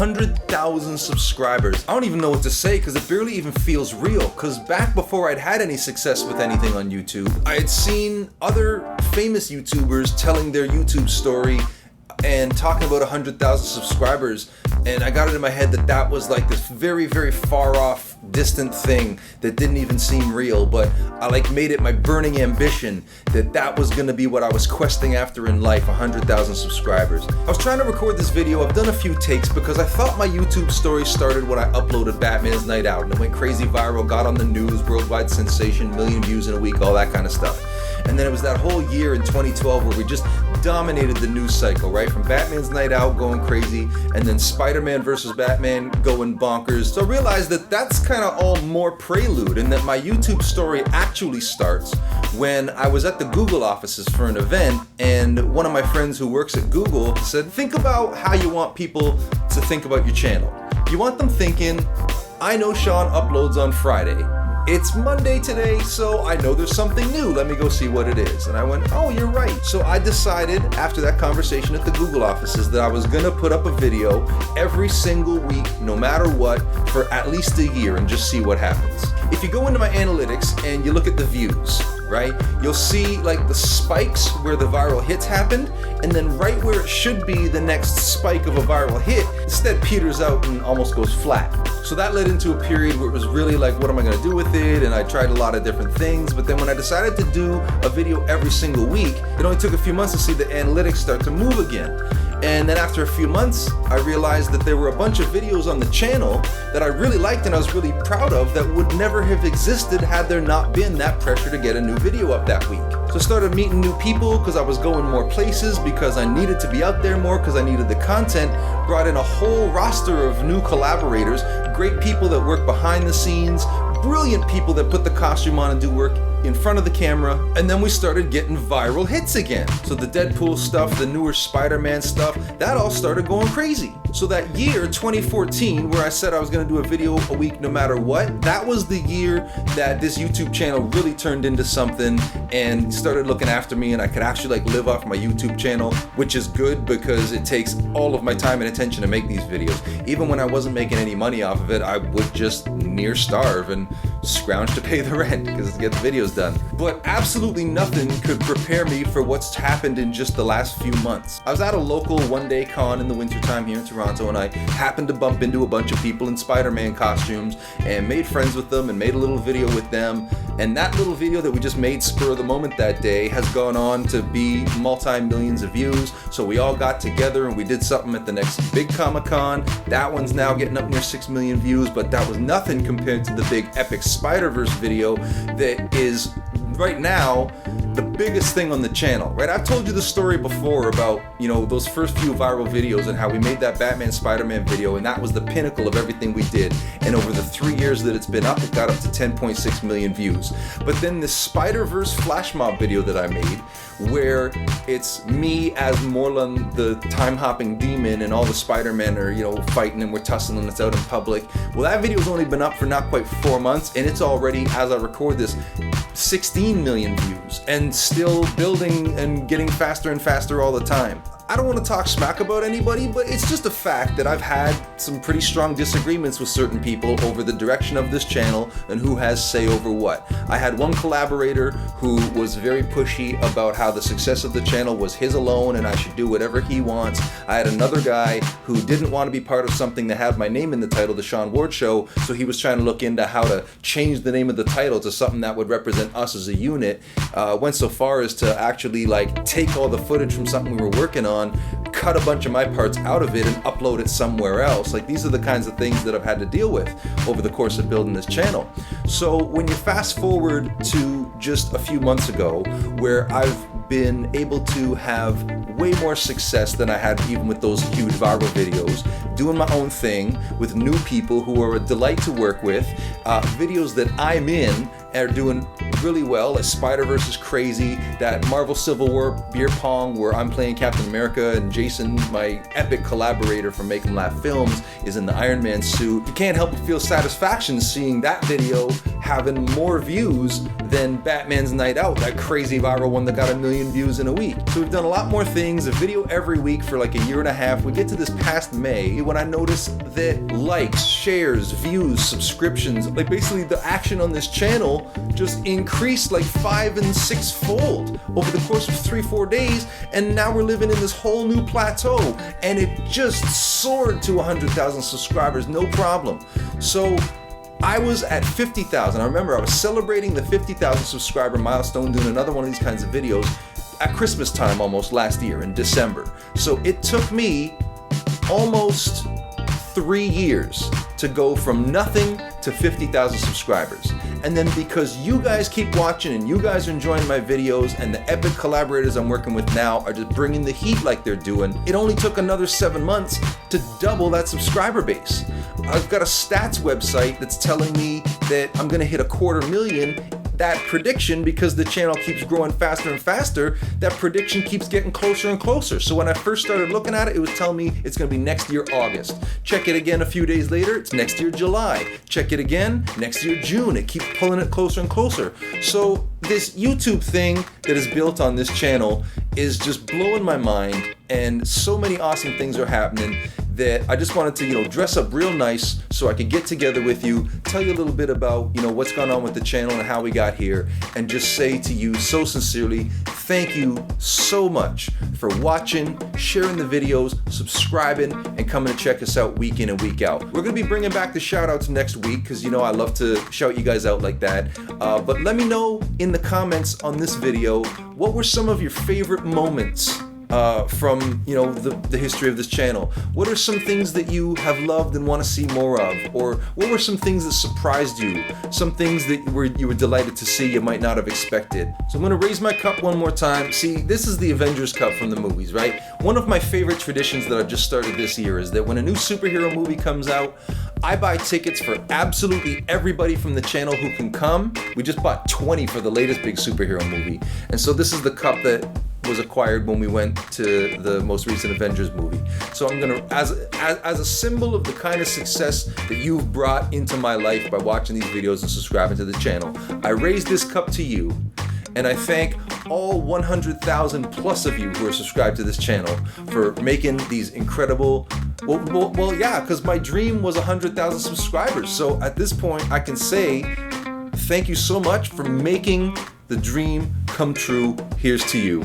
100,000 subscribers. I don't even know what to say because it barely even feels real, because back before I'd had any success with anything on YouTube, I had seen other famous YouTubers telling their YouTube story and talking about 100,000 subscribers, and I got it in my head that that was like this very, very far off, distant thing that didn't even seem real, but I like made it my burning ambition that that was gonna be what I was questing after in life, 100,000 subscribers. I was trying to record this video. I've done a few takes because I thought my YouTube story started when I uploaded Batman's Night Out, and it went crazy viral, got on the news, worldwide sensation, million views in a week, all that kind of stuff. And then it was that whole year in 2012 where we just dominated the news cycle, right? From Batman's Night Out going crazy, and then Spider-Man versus Batman going bonkers. So I realized that that's kind of all more prelude, and that my YouTube story actually starts when I was at the Google offices for an event, and one of my friends who works at Google said, think about how you want people to think about your channel. You want them thinking, I know Sean uploads on Friday. It's Monday today, so I know there's something new. Let me go see what it is. And I went, oh, you're right. So I decided after that conversation at the Google offices that I was gonna put up a video every single week, no matter what, for at least a year and just see what happens. If you go into my analytics and you look at the views, right, you'll see like the spikes where the viral hits happened, and then right where it should be the next spike of a viral hit, instead peters out and almost goes flat. So that led into a period where it was really like, what am I gonna do with it? And I tried a lot of different things, but then when I decided to do a video every single week, it only took a few months to see the analytics start to move again. And then after a few months, I realized that there were a bunch of videos on the channel that I really liked and I was really proud of that would never have existed had there not been that pressure to get a new video up that week. So I started meeting new people because I was going more places, because I needed to be out there more, because I needed the content. Brought in a whole roster of new collaborators, great people that work behind the scenes, brilliant people that put the costume on and do work in front of the camera, and then we started getting viral hits again. So the Deadpool stuff, the newer Spider-Man stuff, that all started going crazy. So that year, 2014, where I said I was gonna do a video a week no matter what, that was the year that this YouTube channel really turned into something and started looking after me, and I could actually like live off my YouTube channel, which is good because it takes all of my time and attention to make these videos. Even when I wasn't making any money off of it, I would just near starve and scrounge to pay the rent because to get the videos done. But absolutely nothing could prepare me for what's happened in just the last few months. I was at a local one-day con in the wintertime here in Toronto, and I happened to bump into a bunch of people in Spider-Man costumes and made friends with them and made a little video with them. And that little video that we just made spur of the moment that day has gone on to be multi-millions of views. So we all got together and we did something at the next big Comic-Con. That one's now getting up near 6 million views, but that was nothing compared to the big epic Spider-Verse video that is right now the biggest thing on the channel, right? I've told you the story before about, you know, those first few viral videos and how we made that Batman Spider-Man video, and that was the pinnacle of everything we did. And over the 3 years that it's been up, it got up to 10.6 million views. But then this Spider-Verse flash mob video that I made, where it's me as Morlun, the time-hopping demon, and all the Spider-Men are, you know, fighting and we're tussling, it's out in public. Well, that video's only been up for not quite 4 months, and it's already, as I record this, 16 million views, and still building and getting faster and faster all the time. I don't want to talk smack about anybody, but it's just a fact that I've had some pretty strong disagreements with certain people over the direction of this channel and who has say over what. I had one collaborator who was very pushy about how the success of the channel was his alone and I should do whatever he wants. I had another guy who didn't want to be part of something that had my name in the title, The Sean Ward Show, so he was trying to look into how to change the name of the title to something that would represent us as a unit. Went so far as to actually like take all the footage from something we were working on, cut a bunch of my parts out of it and upload it somewhere else. Like, these are the kinds of things that I've had to deal with over the course of building this channel. So when you fast forward to just a few months ago, where I've been able to have way more success than I had even with those huge viral videos, doing my own thing with new people who are a delight to work with, videos that I'm in are doing really well. Like Spider-Verse is crazy, that Marvel Civil War beer pong where I'm playing Captain America and Jason, my epic collaborator from Make 'em Laugh Films, is in the Iron Man suit. You can't help but feel satisfaction seeing that video having more views than Batman's Night Out, that crazy viral one that got 1 million views in a week. So we've done a lot more things, a video every week for like a year and a half. We get to this past May when I noticed that likes, shares, views, subscriptions, like basically the action on this channel just increased like 5 and 6-fold over the course of 3-4 days, and now we're living in this whole new plateau, and it just soared to 100,000 subscribers, no problem. So I was at 50,000. I remember I was celebrating the 50,000 subscriber milestone, doing another one of these kinds of videos at Christmas time almost last year in December. So it took me almost 3 years to go from nothing to 50,000 subscribers. And then because you guys keep watching and you guys are enjoying my videos, and the epic collaborators I'm working with now are just bringing the heat like they're doing, it only took another 7 months to double that subscriber base. I've got a stats website that's telling me that I'm gonna hit 250,000. That prediction, because the channel keeps growing faster and faster, that prediction keeps getting closer and closer. So when I first started looking at it, it was telling me it's gonna be next year August. Check it again a few days later, it's next year July. Check it again, next year June. It keeps pulling it closer and closer. So this YouTube thing that is built on this channel is just blowing my mind, and so many awesome things are happening that I just wanted to, dress up real nice so I could get together with you, tell you a little bit about, what's going on with the channel and how we got here, and just say to you so sincerely, thank you so much for watching, sharing the videos, subscribing, and coming to check us out week in and week out. We're going to be bringing back the shout outs next week because, I love to shout you guys out like that. But let me know in the comments on this video, what were some of your favorite moments from the history of this channel? What are some things that you have loved and want to see more of? Or what were some things that surprised you? Some things that you were delighted to see you might not have expected? So I'm going to raise my cup one more time. See, this is the Avengers Cup from the movies, right? One of my favorite traditions that I've just started this year is that when a new superhero movie comes out, I buy tickets for absolutely everybody from the channel who can come. We just bought 20 for the latest big superhero movie. And so this is the cup that was acquired when we went to the most recent Avengers movie. So I'm gonna, as a symbol of the kind of success that you've brought into my life by watching these videos and subscribing to the channel, I raise this cup to you, and I thank all 100,000 plus of you who are subscribed to this channel for making these incredible, well, yeah, because my dream was 100,000 subscribers. So at this point, I can say thank you so much for making the dream come true. Here's to you.